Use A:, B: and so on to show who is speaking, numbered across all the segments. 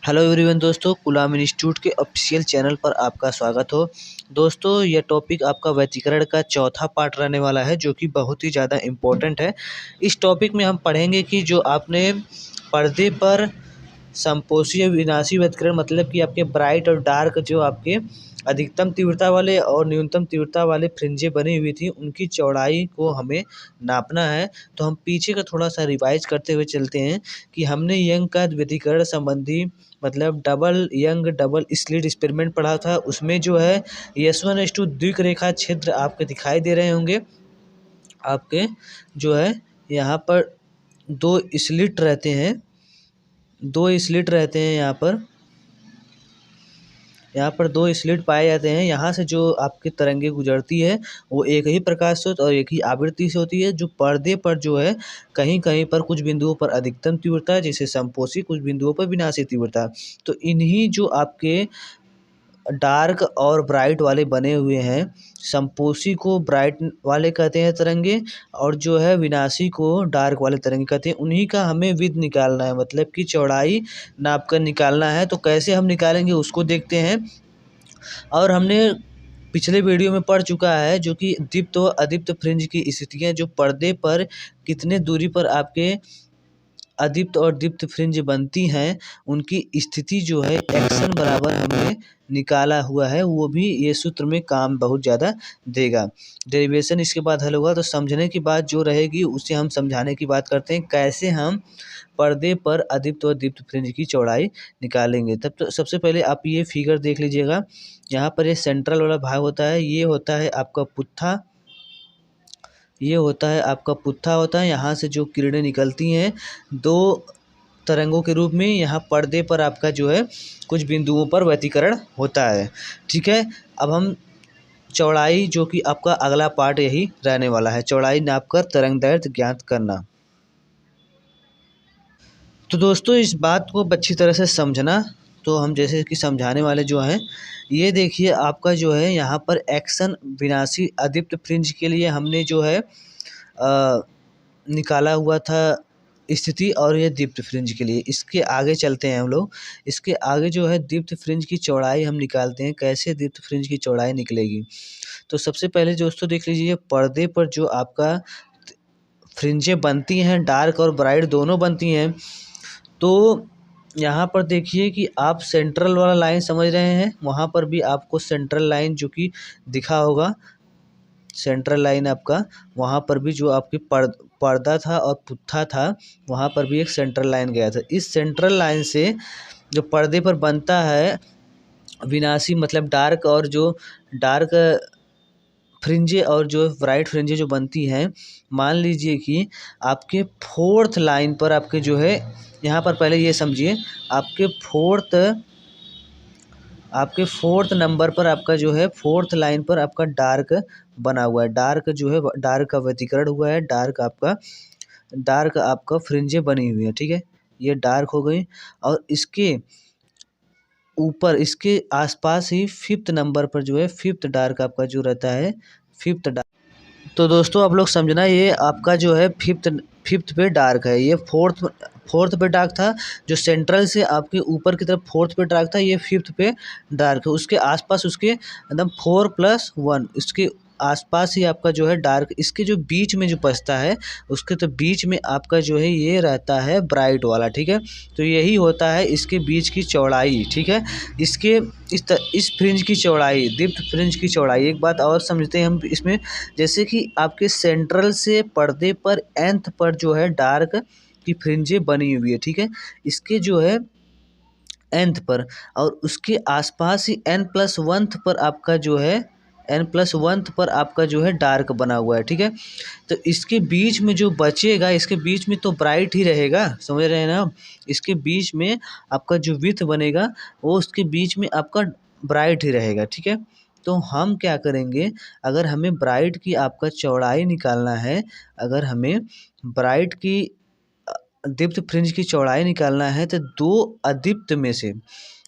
A: Hello everyone दोस्तों, गुलाम institute के official channel पर आपका स्वागत हो। दोस्तों, यह टॉपिक आपका व्यतिकरण का चौथा पार्ट रहने वाला है, जो कि बहुत ही ज़्यादा इम्पोर्टेंट है। इस टॉपिक में हम पढ़ेंगे कि जो आपने पर्दे पर संपोषी विनाशी व्यतिकरण मतलब कि आपके ब्राइट और डार्क जो आपके अधिकतम तीव्रता वाले और न्यूनतम तीव्रता वाले फ्रिंजें बनी हुई थी, उनकी चौड़ाई को हमें नापना है। तो हम पीछे का थोड़ा सा रिवाइज करते हुए चलते हैं कि हमने यंग का व्यतिकरण संबंधी मतलब double young double slit experiment पढ़ा था। उसमें जो है S1S2 द्विक रेखा क्षेत्र आपके दिखाई दे रहे होंगे। आपके जो है यहाँ पर दो स्लिट रहते हैं, यहाँ पर दो स्लिट पाए जाते हैं। यहाँ से जो आपकी तरंगे गुजरती है वो एक ही प्रकाश स्रोत और एक ही आवृत्ति से होती है। जो पर्दे पर जो है कहीं कहीं पर कुछ बिंदुओं पर अधिकतम तीव्रता जैसे संपोषी, कुछ बिंदुओं पर विनाशी तीव्रता। तो इन्हीं जो आपके डार्क और ब्राइट वाले बने हुए हैं, संपोषी को ब्राइट वाले कहते हैं तरंगे, और जो है विनाशी को डार्क वाले तरंगे कहते हैं। उन्हीं का हमें विड्थ निकालना है, मतलब कि चौड़ाई नाप कर निकालना है। तो कैसे हम निकालेंगे उसको देखते हैं। और हमने पिछले वीडियो में पढ़ चुका है जो कि दीप्त व अदीप्त फ्रिंज की स्थितियाँ, जो पर्दे पर कितने दूरी पर आपके अदीप्त और दीप्त फ्रिंज बनती हैं, उनकी स्थिति जो है एक्शन बराबर हमने निकाला हुआ है। वो भी ये सूत्र में काम बहुत ज़्यादा देगा। डेरिवेशन इसके बाद हल होगा। तो समझने की बात जो रहेगी उसे हम समझाने की बात करते हैं, कैसे हम पर्दे पर अदीप्त और दीप्त फ्रिंज की चौड़ाई निकालेंगे। तब तो सबसे पहले आप ये फिगर देख लीजिएगा। यहाँ पर ये सेंट्रल वाला भाग होता है, ये होता है आपका पुत्था, ये होता है आपका पुत्था होता है। यहाँ से जो किरणें निकलती हैं दो तरंगों के रूप में, यहाँ पर्दे पर आपका जो है कुछ बिंदुओं पर व्यतिकरण होता है। ठीक है, अब हम चौड़ाई, जो कि आपका अगला पार्ट यही रहने वाला है, चौड़ाई नापकर तरंग दैर्ध्य ज्ञात करना। तो दोस्तों, इस बात को अच्छी तरह से समझना। तो हम जैसे कि समझाने वाले जो हैं, ये देखिए आपका जो है यहाँ पर एक्शन विनाशी अदीप्त फ्रिंज के लिए हमने जो है निकाला हुआ था स्थिति, और ये दीप्त फ्रिंज के लिए। इसके आगे चलते हैं हम लोग। इसके आगे जो है दीप्त फ्रिंज की चौड़ाई हम निकालते हैं। कैसे दीप्त फ्रिंज की चौड़ाई निकलेगी? तो सबसे पहले दोस्तों देख लीजिए, पर्दे पर जो आपका फ्रिंजें बनती हैं, डार्क और ब्राइट दोनों बनती हैं। तो यहाँ पर देखिए कि आप सेंट्रल वाला लाइन समझ रहे हैं, वहाँ पर भी आपको सेंट्रल लाइन जो कि दिखा होगा, सेंट्रल लाइन आपका, वहाँ पर भी जो आपकी पर्दा था और पुत्था था, वहाँ पर भी एक सेंट्रल लाइन गया था। इस सेंट्रल लाइन से जो पर्दे पर बनता है विनाशी मतलब डार्क, और जो डार्क फ्रिंजें और जो ब्राइट फ्रिंजें जो बनती हैं, मान लीजिए कि आपके फोर्थ लाइन पर आपके जो है, यहाँ पर पहले ये समझिए, आपके फोर्थ नंबर पर आपका जो है फोर्थ लाइन पर आपका डार्क बना हुआ है। डार्क जो है, डार्क का व्यतिकरण हुआ है, डार्क आपका फ्रिंजें बनी हुई है। ठीक है, ये डार्क हो गई। और इसके ऊपर, इसके आसपास ही फिफ्थ नंबर पर जो है फिफ्थ डार्क आपका जो रहता है, फिफ्थ डार्क। तो दोस्तों आप लोग समझना, ये आपका जो है फिफ्थ पे डार्क है, ये फोर्थ पे डार्क था। जो सेंट्रल से आपके ऊपर की तरफ फोर्थ पे डार्क था, ये फिफ्थ पे डार्क है। उसके आसपास, उसके एकदम 4+1, इसके आसपास ही आपका जो है डार्क, इसके जो बीच में जो बचता है, उसके तो बीच में आपका जो है ये रहता है ब्राइट वाला। ठीक है, तो यही होता है इसके बीच की चौड़ाई। ठीक है, इसके इस फ्रिंज की चौड़ाई, दीप्त फ्रिंज की चौड़ाई। एक बात और समझते हैं हम इसमें, जैसे कि आपके सेंट्रल से पर्दे पर nth पर जो है डार्क की फ्रिंजें बनी हुई है। ठीक है, इसके जो है nth पर, और उसके आसपास ही n+1 पर आपका जो है n+1 पर आपका जो है डार्क बना हुआ है। ठीक है, तो इसके बीच में जो बचेगा, इसके बीच में तो ब्राइट ही रहेगा, समझ रहे हैं ना। इसके बीच में आपका जो विड्थ बनेगा वो उसके बीच में आपका ब्राइट ही रहेगा। ठीक है, तो हम क्या करेंगे, अगर हमें ब्राइट की आपका चौड़ाई निकालना है, अगर हमें ब्राइट की दीप्त फ्रिंज की चौड़ाई निकालना है, तो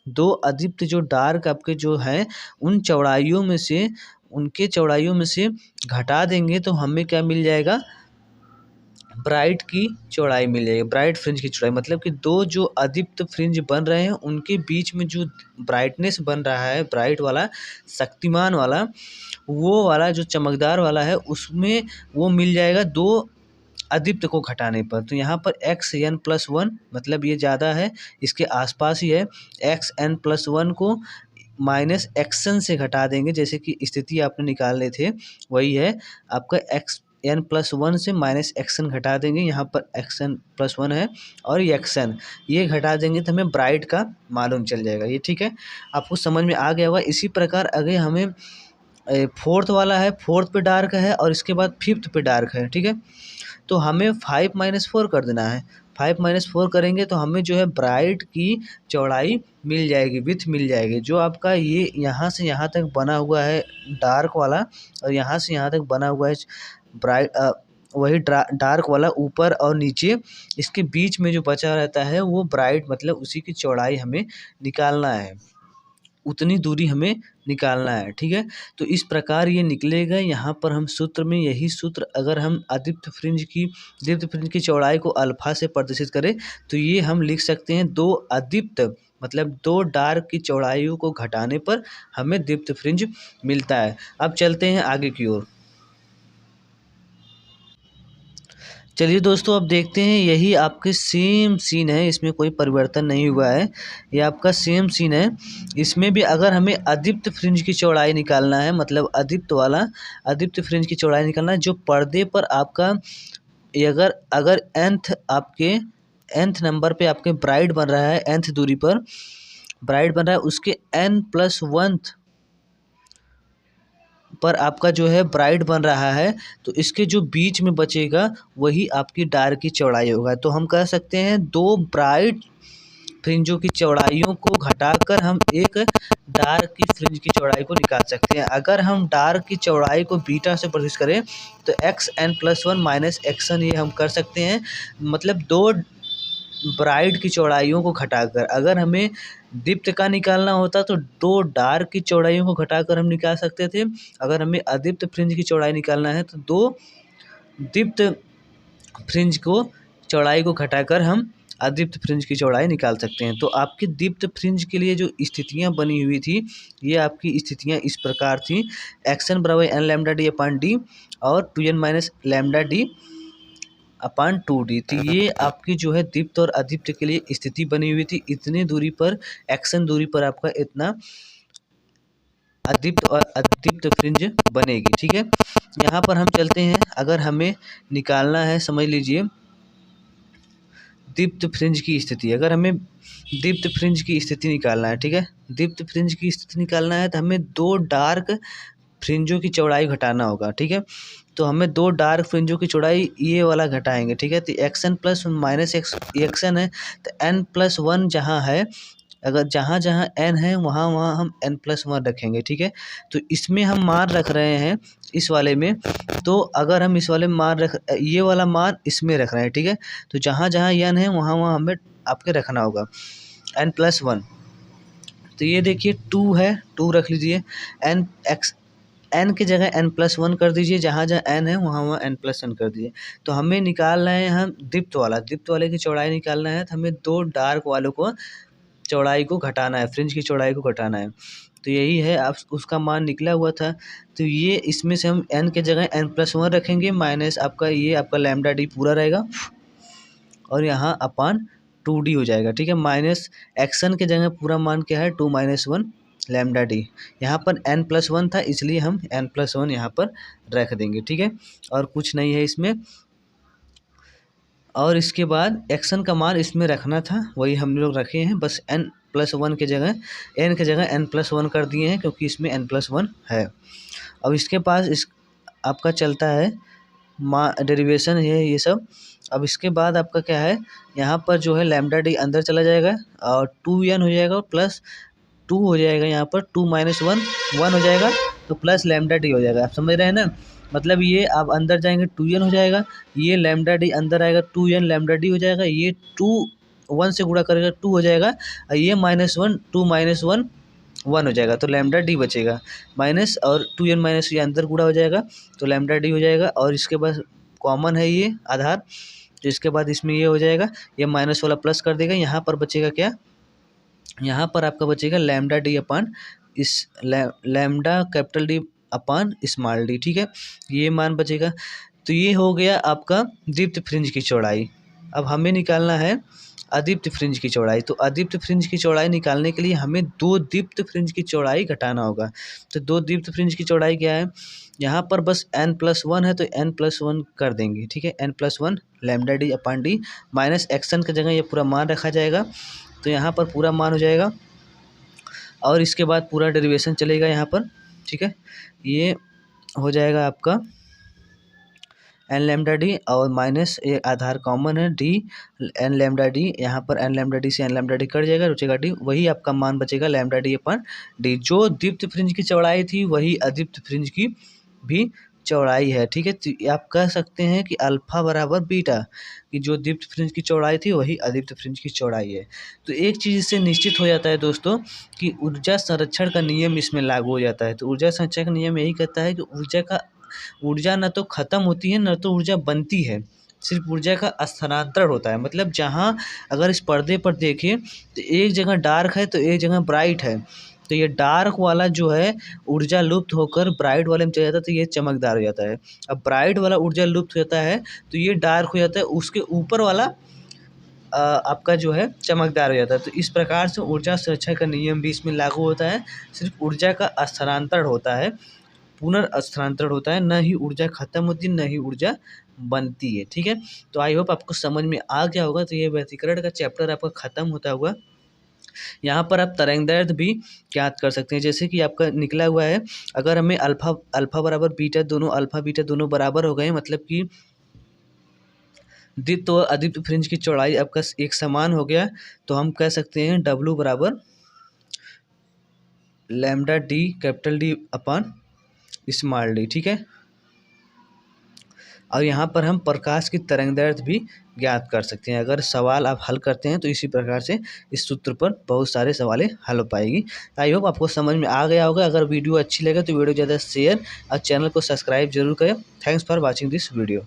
A: दो अदीप्त जो डार्क आपके जो हैं, उन चौड़ाइयों में से, उनके चौड़ाइयों में से घटा देंगे तो हमें क्या मिल जाएगा, ब्राइट की चौड़ाई मिल जाएगी, ब्राइट फ्रिंज की चौड़ाई, मतलब कि दो जो अदीप्त फ्रिंज बन रहे हैं उनके बीच में जो ब्राइटनेस बन रहा है, ब्राइट वाला, शक्तिमान वाला, वो वाला जो चमकदार वाला है, उसमें वो मिल जाएगा दो अदीप्त को घटाने पर। तो यहाँ पर xn+1 मतलब ये ज़्यादा है, इसके आसपास ही है। xn+1 को -xn से घटा देंगे, जैसे कि स्थिति आपने निकाले थे वही है आपका। xn+1 से -xn घटा देंगे, यहाँ पर xn+1 है और ये xn, ये घटा देंगे तो हमें ब्राइट का मालूम चल जाएगा। ये ठीक है, आपको समझ में आ गया होगा। इसी प्रकार अगर हमें फोर्थ वाला है, फोर्थ पे डार्क है और इसके बाद फिफ्थ पे डार्क है, ठीक है, तो हमें 5-4 कर देना है। 5-4 करेंगे तो हमें जो है ब्राइट की चौड़ाई मिल जाएगी, विड्थ मिल जाएगी। जो आपका ये यहाँ से यहाँ तक बना हुआ है डार्क वाला, और यहाँ से यहाँ तक बना हुआ है ब्राइट, वही डार्क वाला ऊपर और नीचे, इसके बीच में जो बचा रहता है वो ब्राइट, मतलब उसी की चौड़ाई हमें निकालना है, उतनी दूरी हमें निकालना है, ठीक है। तो इस प्रकार ये निकलेगा। यहाँ पर हम सूत्र में यही सूत्र, अगर हम दीप्त फ्रिंज की चौड़ाई को अल्फा से प्रदर्शित करें तो ये हम लिख सकते हैं, दो अदीप्त मतलब दो डार्क की चौड़ाइयों को घटाने पर हमें दीप्त फ्रिंज मिलता है। अब चलते हैं आगे की ओर। चलिए दोस्तों, अब देखते हैं, यही आपके सेम सीन है, इसमें कोई परिवर्तन नहीं हुआ है, ये आपका सेम सीन है। इसमें भी अगर हमें अदीप्त फ्रिंज की चौड़ाई निकालना है, मतलब अदीप्त फ्रिंज की चौड़ाई निकालना है, जो पर्दे पर आपका अगर nth नंबर पे आपके ब्राइट बन रहा है, nth दूरी पर ब्राइट बन रहा है, उसके n+1 पर आपका जो है ब्राइट बन रहा है, तो इसके जो बीच में बचेगा वही आपकी डार्क की चौड़ाई होगा। तो हम कह सकते हैं दो ब्राइट फ्रिंजों की चौड़ाइयों को घटाकर हम एक डार्क की फ्रिंज की चौड़ाई को निकाल सकते हैं। अगर हम डार्क की चौड़ाई को बीटा से प्रदर्शित करें तो xn+1 - xn ये हम कर सकते हैं, मतलब दो ब्राइट की चौड़ाइयों को घटाकर। अगर हमें दीप्त का निकालना होता तो दो डार्क की चौड़ाइयों को घटाकर हम निकाल सकते थे। अगर हमें अदीप्त फ्रिंज की चौड़ाई निकालना है तो दो दीप्त फ्रिंज को चौड़ाई को घटाकर हम अदीप्त फ्रिंज की चौड़ाई निकाल सकते हैं। तो आपकी दीप्त फ्रिंज के लिए जो स्थितियां बनी हुई थी, ये आपकी स्थितियां इस प्रकार थी: xn = n λd/d और 2n - λd/2d। तो ये आपकी जो है दीप्त और अदीप्त के लिए स्थिति बनी हुई थी। इतनी दूरी पर, xn दूरी पर आपका इतना अदीप्त और अदीप्त फ्रिंज बनेगी, ठीक है। यहाँ पर हम चलते हैं, अगर हमें निकालना है, समझ लीजिए, दीप्त फ्रिंज की स्थिति, अगर हमें दीप्त फ्रिंज की स्थिति निकालना है, ठीक है, दीप्त फ्रिंज की स्थिति निकालना है तो हमें दो डार्क फ्रिंजों की चौड़ाई घटाना होगा, ठीक है। तो हमें दो डार्क फ्रिंजों की चौड़ाई ये वाला घटाएंगे, ठीक है। तो xn+-xn है, तो n+1 जहाँ है, अगर जहाँ जहाँ n है वहाँ वहाँ हम n+1 रखेंगे, ठीक है। तो इसमें हम मान रख रहे हैं इस वाले में, तो अगर हम इस वाले में मान ये वाला मान इसमें रख रहे हैं, ठीक है। तो जहाँ जहाँ n है वहाँ वहाँ हमें आपके रखना होगा n+1। तो ये देखिए 2 है, 2 रख लीजिए, n की जगह n+1 कर दीजिए, जहाँ जहाँ n है वहाँ वहाँ n+1 कर दीजिए। तो हमें निकालना है हम दीप्त वाले की चौड़ाई निकालना है, तो हमें दो डार्क वालों को चौड़ाई को घटाना है, फ्रिंज की चौड़ाई को घटाना है। तो यही है, आप उसका मान निकला हुआ था। तो ये इसमें से हम n की जगह n+1 रखेंगे, माइनस आपका ये आपका λd पूरा रहेगा और यहाँ अपान 2d हो जाएगा, ठीक है। माइनस xn की जगह पूरा मान क्या है, 2 - 1 λd। यहाँ पर n+1 था इसलिए हम n+1 यहाँ पर रख देंगे, ठीक है, और कुछ नहीं है इसमें। और इसके बाद xn का मान इसमें रखना था, वही हम लोग रखे हैं, बस n+1 की जगह n+1 कर दिए हैं, क्योंकि इसमें n+1 है। अब इसके पास आपका चलता है डेरिवेशन है ये सब। अब इसके बाद आपका क्या है, यहाँ पर जो है λd अंदर चला जाएगा और 2n हो जाएगा, प्लस 2 हो जाएगा, यहाँ पर 2 - 1 1 हो जाएगा, तो प्लस λd हो जाएगा। आप समझ रहे हैं ना, मतलब ये आप अंदर जाएंगे 2n हो जाएगा, ये λd अंदर आएगा 2n λd हो जाएगा, ये 2 1 से गुणा करेगा 2 हो जाएगा, और ये -1 2 - 1 1 हो जाएगा, तो λd बचेगा, माइनस और 2n माइनस ये अंदर गुणा हो जाएगा तो λd हो जाएगा। और इसके बाद कॉमन है ये आधार, तो इसके बाद इसमें ये हो जाएगा, ये माइनस वाला प्लस कर देगा, यहाँ पर बचेगा क्या, यहाँ पर आपका बचेगा लैम्डा डी अपान इस लैम्डा कैपिटल डी अपान स्मॉल डी, ठीक है, ये मान बचेगा। तो ये हो गया आपका दीप्त फ्रिंज की चौड़ाई। अब हमें निकालना है अदीप्त फ्रिंज की चौड़ाई। तो अदीप्त फ्रिंज की चौड़ाई निकालने के लिए हमें दो दीप्त फ्रिंज की चौड़ाई घटाना होगा। तो दो दीप्त फ्रिंज की चौड़ाई क्या है, यहाँ पर बस n+1 है तो n+1 कर देंगे, ठीक है, n+1 लैम्डा डी अपान डी माइनस एक्सन की जगह ये पूरा मान रखा जाएगा, तो यहाँ पर पूरा मान हो जाएगा और इसके बाद पूरा डेरिवेशन चलेगा यहाँ पर, ठीक है, ये हो जाएगा आपका एन लैम्डा डी और माइनस ये आधार कॉमन है डी एन लैम्डा डी, यहाँ पर एन लैम्डा डी से एन लैम्डा डी कट जाएगा, बचेगा डी, वही आपका मान बचेगा लैम्डा डी अपन डी। जो दीप्त फ्रिंज की चौड़ाई थी वही अदीप्त फ्रिंज की भी चौड़ाई है, ठीक है। तो आप कह सकते हैं कि अल्फा बराबर बीटा, कि जो दीप्त फ्रिंज की चौड़ाई थी वही अदीप्त फ्रिंज की चौड़ाई है। तो एक चीज़ इससे निश्चित हो जाता है दोस्तों कि ऊर्जा संरक्षण का नियम इसमें लागू हो जाता है। तो ऊर्जा संरक्षण का नियम यही कहता है कि ऊर्जा न तो ख़त्म होती है न तो ऊर्जा बनती है, सिर्फ ऊर्जा का स्थानांतरण होता है। मतलब जहाँ अगर इस पर्दे पर देखें तो एक जगह डार्क है तो एक जगह ब्राइट है, तो ये डार्क वाला जो है ऊर्जा लुप्त होकर ब्राइट वाले में चला जाता है तो ये चमकदार हो जाता है। अब ब्राइट वाला ऊर्जा लुप्त हो जाता है तो ये डार्क हो जाता है, उसके ऊपर वाला आपका जो है चमकदार हो जाता है। तो इस प्रकार से ऊर्जा संरक्षण का नियम भी इसमें लागू होता है। सिर्फ ऊर्जा का स्थानांतरण होता है, पुनर्स्थानांतरण होता है, न ही ऊर्जा खत्म होती है न ही ऊर्जा बनती है, ठीक है। तो आई होप आपको समझ में आ गया होगा। तो ये व्यतिकरण का चैप्टर आपका खत्म होता हुआ। यहाँ पर आप तरंगदैर्ध्य भी ज्ञात कर सकते हैं, जैसे कि आपका निकला हुआ है, अगर हमें अल्फा बराबर बीटा दोनों अल्फा बीटा दोनों बराबर हो गए, मतलब कि दीप्त व अदीप्त फ्रिंज की चौड़ाई आपका एक समान हो गया, तो हम कह सकते हैं W बराबर लैम्डा डी कैपिटल डी अपान स्मॉल डी, ठीक है। और यहाँ पर हम प्रकाश की तरंगदैर्ध्य भी ज्ञात कर सकते हैं। अगर सवाल आप हल करते हैं तो इसी प्रकार से इस सूत्र पर बहुत सारे सवालें हल हो पाएगी। आई होप आपको समझ में आ गया होगा। अगर वीडियो अच्छी लगे तो वीडियो ज़्यादा शेयर और चैनल को सब्सक्राइब जरूर करें। Thanks for watching this video.